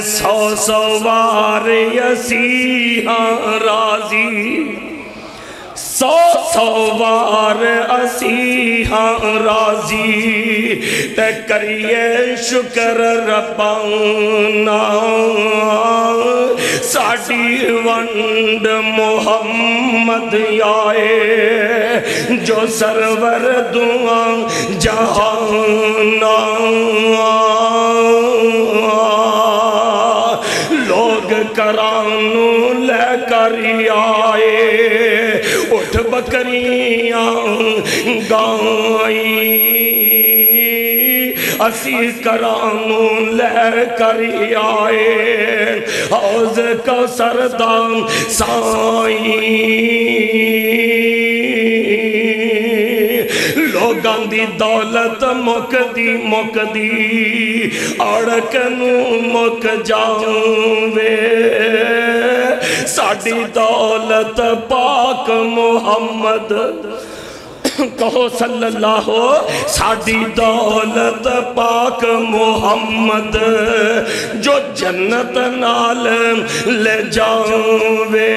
سو سوار یسیحاں راضی سو سوار اسیحاں راضی تے کریے شکر ربانا ساڑی ونڈ محمد آئے جو سرور دعا جہانا لوگ کرانو لے کر آئے اٹھ بکریاں گائیں اسی کرانو لے کر آئے حوض کا سردان سائیں لوگاں دی دولت مک دی اڑکنو مک جاوے ساڑی دولت پاک محمد کہو صلی اللہ ساڑی دولت پاک محمد جو جنت نال لے جاوے